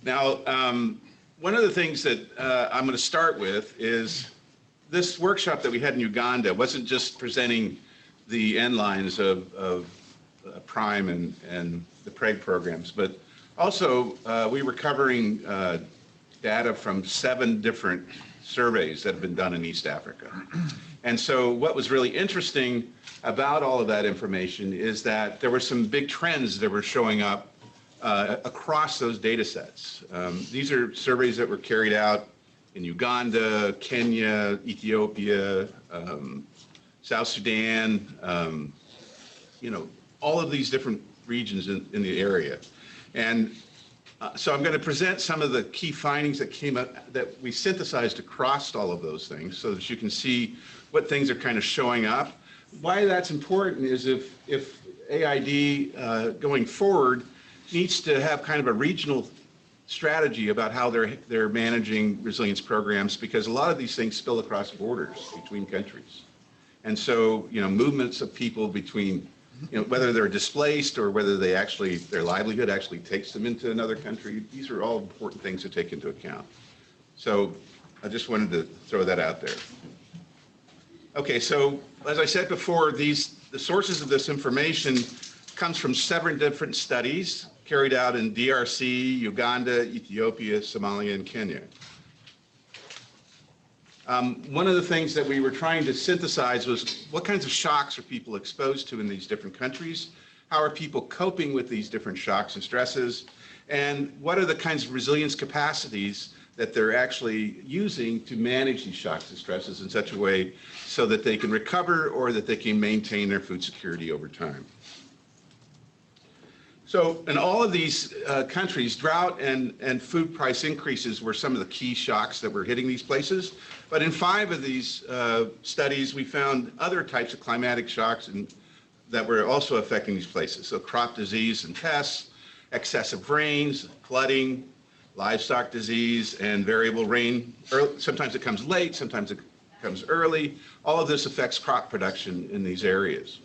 Now, one of the things that I'm going to start with is this workshop that we had in Uganda wasn't just presenting the end lines of PRIME and the PREG programs, but also we were covering data from 7 different surveys that have been done in East Africa. And so what was really interesting about all of that information is that there were some big trends that were showing up across those data sets. These are surveys that were carried out in Uganda, Kenya, Ethiopia, South Sudan, all of these different regions in the area. And so I'm going to present some of the key findings that came up that we synthesized across all of those things so that you can see what things are kind of showing up. Why that's important is if AID going forward needs to have kind of a regional strategy about how they're managing resilience programs, because a lot of these things spill across borders between countries. And so, movements of people between, whether they're displaced or whether their livelihood actually takes them into another country, these are all important things to take into account. So I just wanted to throw that out there. Okay, so as I said before, the sources of this information comes from 7 different studies carried out in DRC, Uganda, Ethiopia, Somalia, and Kenya. One of the things that we were trying to synthesize was what kinds of shocks are people exposed to in these different countries? How are people coping with these different shocks and stresses? And what are the kinds of resilience capacities that they're actually using to manage these shocks and stresses in such a way so that they can recover or that they can maintain their food security over time? So in all of these countries, drought and food price increases were some of the key shocks that were hitting these places. But in 5 of these studies, we found other types of climatic shocks that were also affecting these places. So crop disease and pests, excessive rains, flooding, livestock disease, and variable rain. Sometimes it comes late, sometimes it comes early. All of this affects crop production in these areas.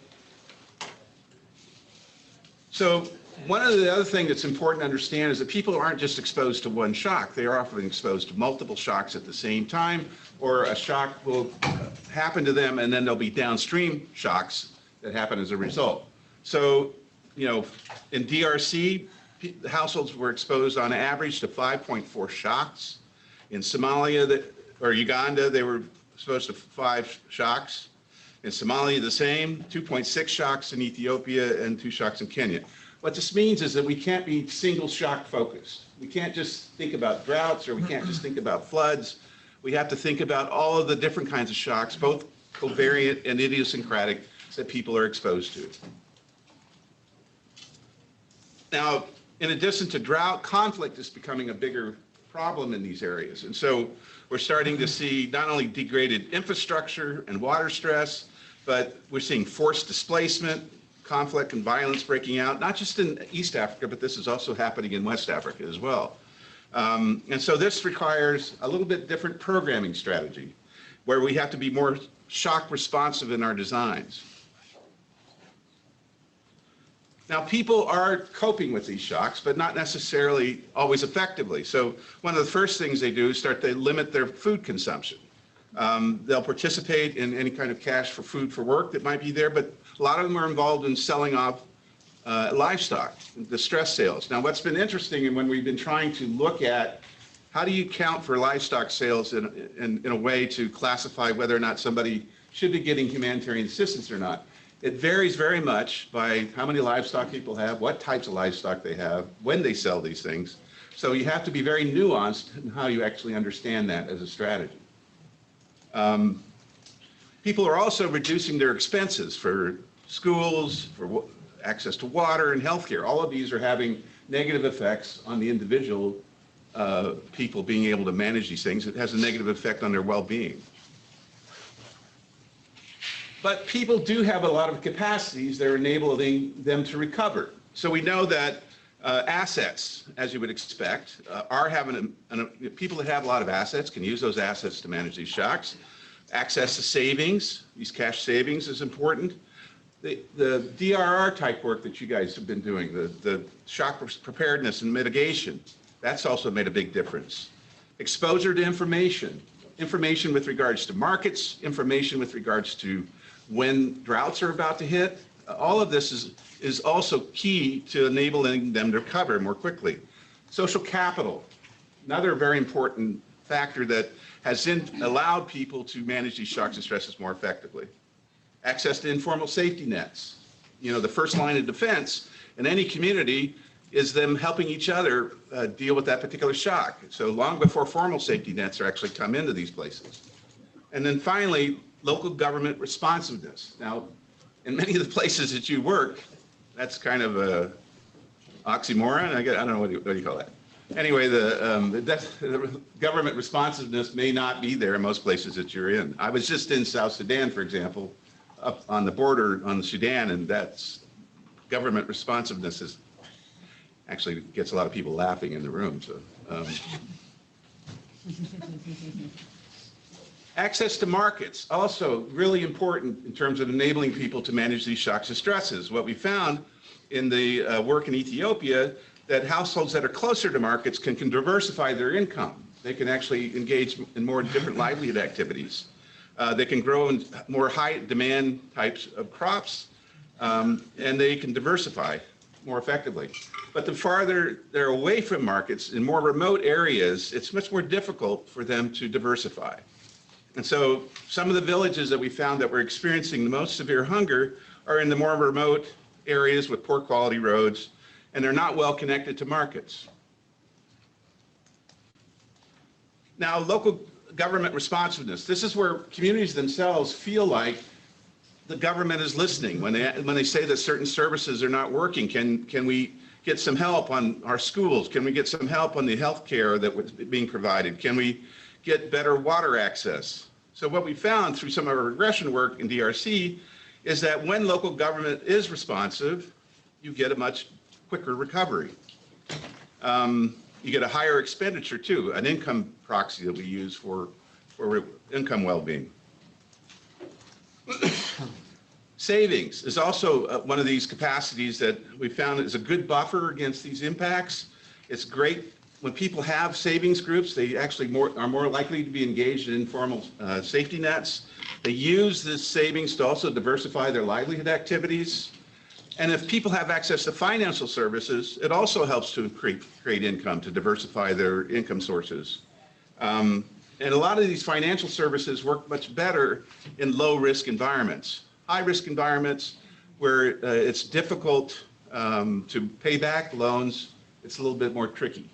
So one of the other things that's important to understand is that people aren't just exposed to one shock. They are often exposed to multiple shocks at the same time, or a shock will happen to them and then there'll be downstream shocks that happen as a result. So, in DRC, households were exposed on average to 5.4 shocks. In Somalia or Uganda, they were exposed to 5 shocks. In Somalia, the same, 2.6 shocks in Ethiopia and 2 shocks in Kenya. What this means is that we can't be single shock focused. We can't just think about droughts or we can't just think about floods. We have to think about all of the different kinds of shocks, both covariant and idiosyncratic, that people are exposed to. Now, in addition to drought, conflict is becoming a bigger problem in these areas. And so we're starting to see not only degraded infrastructure and water stress, but we're seeing forced displacement, conflict and violence breaking out, not just in East Africa, but this is also happening in West Africa as well. And so this requires a little bit different programming strategy, where we have to be more shock responsive in our designs. Now, people are coping with these shocks, but not necessarily always effectively. So one of the first things they do is to limit their food consumption. They'll participate in any kind of cash for food for work that might be there, but a lot of them are involved in selling off livestock, distress sales. Now, what's been interesting, and when we've been trying to look at how do you count for livestock sales in a way to classify whether or not somebody should be getting humanitarian assistance or not, it varies very much by how many livestock people have, what types of livestock they have, when they sell these things. So you have to be very nuanced in how you actually understand that as a strategy. People are also reducing their expenses for schools, for access to water and healthcare. All of these are having negative effects on the individual people being able to manage these things. It has a negative effect on their well-being. But people do have a lot of capacities that are enabling them to recover. So we know that assets, as you would expect, are having people that have a lot of assets can use those assets to manage these shocks. Access to savings, these cash savings is important. The DRR type work that you guys have been doing, the shock preparedness and mitigation, That's also made a big difference. Exposure to information, information with regards to markets, information with regards to when droughts are about to hit. All of this is also key to enabling them to recover more quickly. Social capital, another very important factor that has allowed people to manage these shocks and stresses more effectively. Access to informal safety nets. You know, the first line of defense in any community is them helping each other deal with that particular shock. So long before formal safety nets are actually come into these places. And then finally, local government responsiveness. Now, in many of the places that you work, that's kind of a oxymoron. I don't know, what do you call that? Anyway, the government responsiveness may not be there in most places that you're in. I was just in South Sudan, for example, up on the border on Sudan, and that's government responsiveness is actually gets a lot of people laughing in the room. So, access to markets, also really important in terms of enabling people to manage these shocks and stresses. What we found in the work in Ethiopia, that households that are closer to markets can diversify their income. They can actually engage in more different livelihood activities. They can grow in more high demand types of crops, and they can diversify more effectively. But the farther they're away from markets, in more remote areas, it's much more difficult for them to diversify. And so some of the villages that we found that were experiencing the most severe hunger are in the more remote areas with poor quality roads, and they're not well connected to markets. Now, local government responsiveness. This is where communities themselves feel like the government is listening. When they say that certain services are not working, can we get some help on our schools? Can we get some help on the health care that was being provided? Can we get better water access? So what we found through some of our regression work in DRC is that when local government is responsive, you get a much quicker recovery. You get a higher expenditure too, an income proxy that we use for income well-being. Savings is also one of these capacities that we found is a good buffer against these impacts. It's great when people have savings groups, they actually are more likely to be engaged in informal safety nets. They use this savings to also diversify their livelihood activities. And if people have access to financial services, it also helps to create income, to diversify their income sources. And a lot of these financial services work much better in low-risk environments. High-risk environments where it's difficult to pay back loans, it's a little bit more tricky.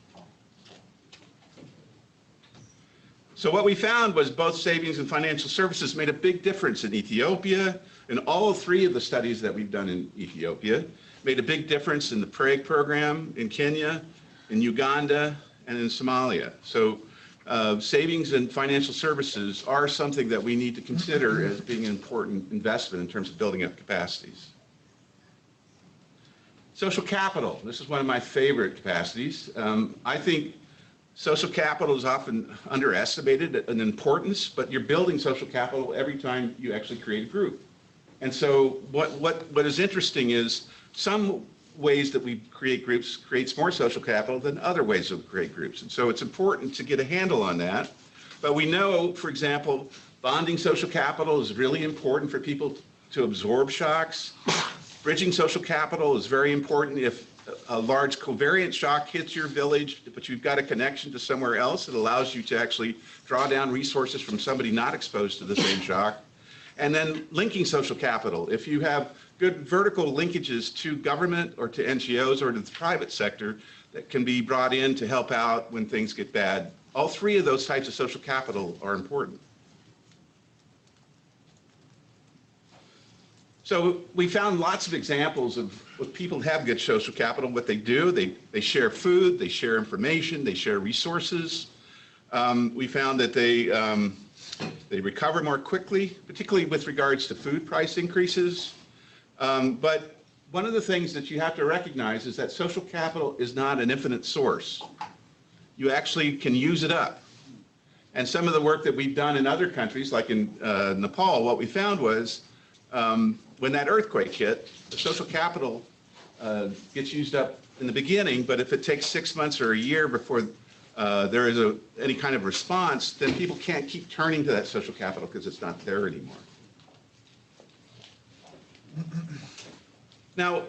So what we found was both savings and financial services made a big difference in Ethiopia. And all three of the studies that we've done in Ethiopia made a big difference in the PRAGUE program in Kenya, in Uganda, and in Somalia. So savings and financial services are something that we need to consider as being an important investment in terms of building up capacities. Social capital, this is one of my favorite capacities. I think social capital is often underestimated in importance, but you're building social capital every time you actually create a group. And so what is interesting is some ways that we create groups creates more social capital than other ways that we create groups. And so it's important to get a handle on that. But we know, for example, bonding social capital is really important for people to absorb shocks. Bridging social capital is very important if a large covariant shock hits your village, but you've got a connection to somewhere else. It allows you to actually draw down resources from somebody not exposed to the same shock. And then linking social capital. If you have good vertical linkages to government or to NGOs or to the private sector that can be brought in to help out when things get bad, all three of those types of social capital are important. So we found lots of examples of what people have good social capital, what they do. They share food, they share information, they share resources. We found that they recover more quickly, particularly with regards to food price increases. But one of the things that you have to recognize is that social capital is not an infinite source. You actually can use it up. And some of the work that we've done in other countries, like in Nepal, what we found was when that earthquake hit, the social capital gets used up in the beginning, but if it takes 6 months or a year before there is any kind of response, then people can't keep turning to that social capital because it's not there anymore. Now,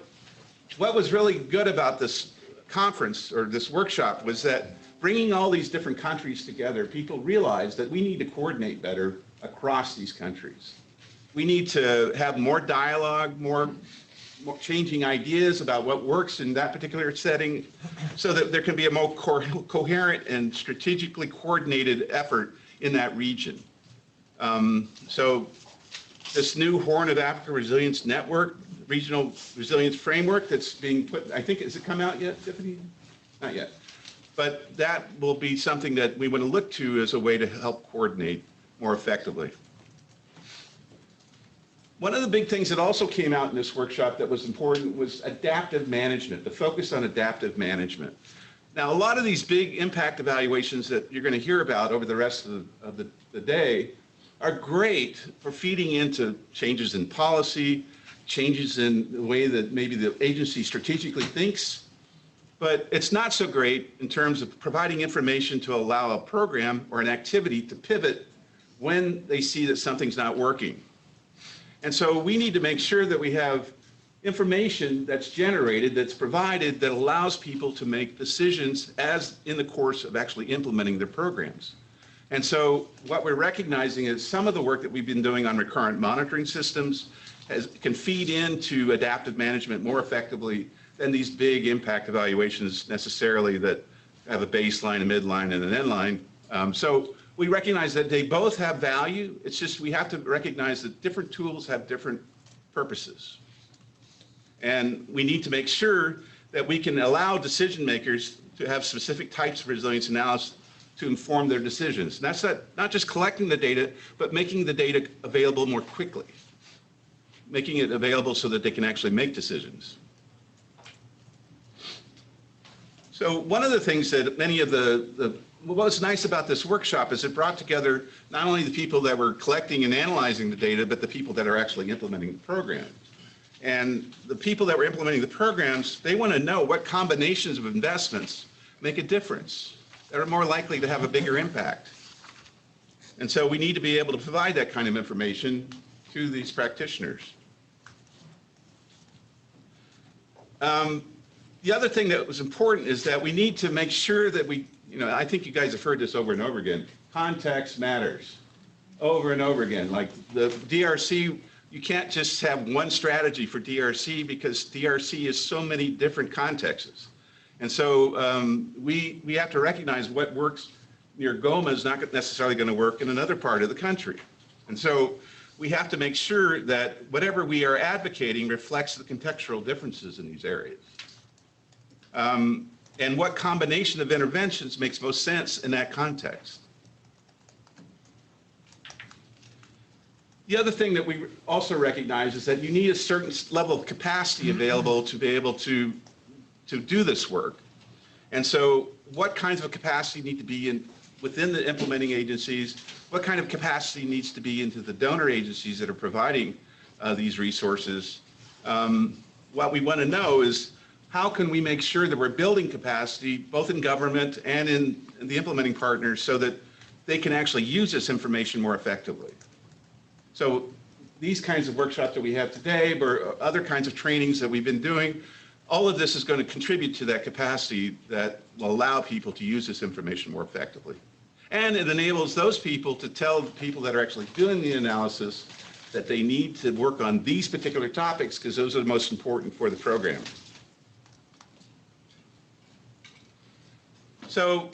what was really good about this conference or this workshop was that bringing all these different countries together, people realized that we need to coordinate better across these countries. We need to have more dialogue, more changing ideas about what works in that particular setting so that there can be a more coherent and strategically coordinated effort in that region. So this new Horn of Africa Resilience Network, Regional Resilience Framework that's being put, I think, has it come out yet, Tiffany? Not yet. But that will be something that we want to look to as a way to help coordinate more effectively. One of the big things that also came out in this workshop that was important was adaptive management, the focus on adaptive management. Now, a lot of these big impact evaluations that you're going to hear about over the rest of the day are great for feeding into changes in policy, changes in the way that maybe the agency strategically thinks, but it's not so great in terms of providing information to allow a program or an activity to pivot when they see that something's not working. And so we need to make sure that we have information that's generated, that's provided, that allows people to make decisions as in the course of actually implementing their programs. And so what we're recognizing is some of the work that we've been doing on recurrent monitoring systems can feed into adaptive management more effectively than these big impact evaluations necessarily that have a baseline, a midline, and an endline. So we recognize that they both have value. It's just we have to recognize that different tools have different purposes. And we need to make sure that we can allow decision makers to have specific types of resilience analysis to inform their decisions. And that's not just collecting the data, but making the data available more quickly, making it available so that they can actually make decisions. So one of the things that many of what was nice about this workshop is it brought together not only the people that were collecting and analyzing the data, but the people that are actually implementing the program. And the people that were implementing the programs, they want to know what combinations of investments make a difference, that are more likely to have a bigger impact. And so we need to be able to provide that kind of information to these practitioners. The other thing that was important is that we need to make sure that I think you guys have heard this over and over again, context matters, over and over again. Like the DRC, you can't just have one strategy for DRC because DRC is so many different contexts. And so we have to recognize what works near Goma is not necessarily going to work in another part of the country. And so we have to make sure that whatever we are advocating reflects the contextual differences in these areas. And what combination of interventions makes most sense in that context. The other thing that we also recognize is that you need a certain level of capacity available to be able to do this work. And so what kinds of capacity need to be within the implementing agencies? What kind of capacity needs to be into the donor agencies that are providing these resources? What we want to know is how can we make sure that we're building capacity both in government and in the implementing partners so that they can actually use this information more effectively? So these kinds of workshops that we have today or other kinds of trainings that we've been doing, all of this is going to contribute to that capacity that will allow people to use this information more effectively. And it enables those people to tell the people that are actually doing the analysis that they need to work on these particular topics because those are the most important for the program. So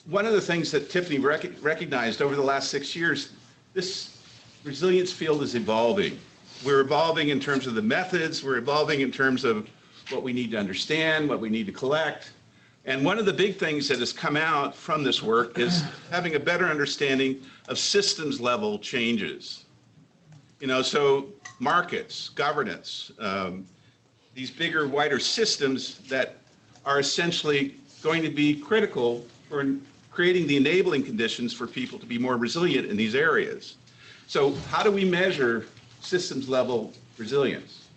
one of the things that Tiffany recognized over the last 6 years, this resilience field is evolving. We're evolving in terms of the methods, we're evolving in terms of what we need to understand, what we need to collect. And one of the big things that has come out from this work is having a better understanding of systems level changes. So markets, governance, these bigger, wider systems that are essentially going to be critical for creating the enabling conditions for people to be more resilient in these areas. So how do we measure systems level resilience?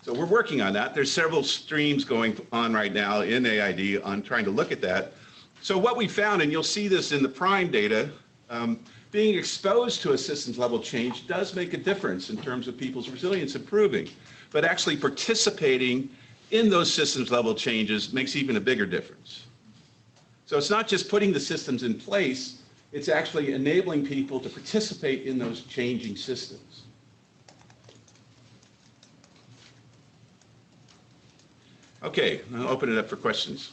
So we're working on that. There's several streams going on right now in AID on trying to look at that. So what we found, and you'll see this in the prime data, being exposed to a systems level change does make a difference in terms of people's resilience improving. But actually participating in those systems level changes makes even a bigger difference. So it's not just putting the systems in place, it's actually enabling people to participate in those changing systems. Okay, I'll open it up for questions.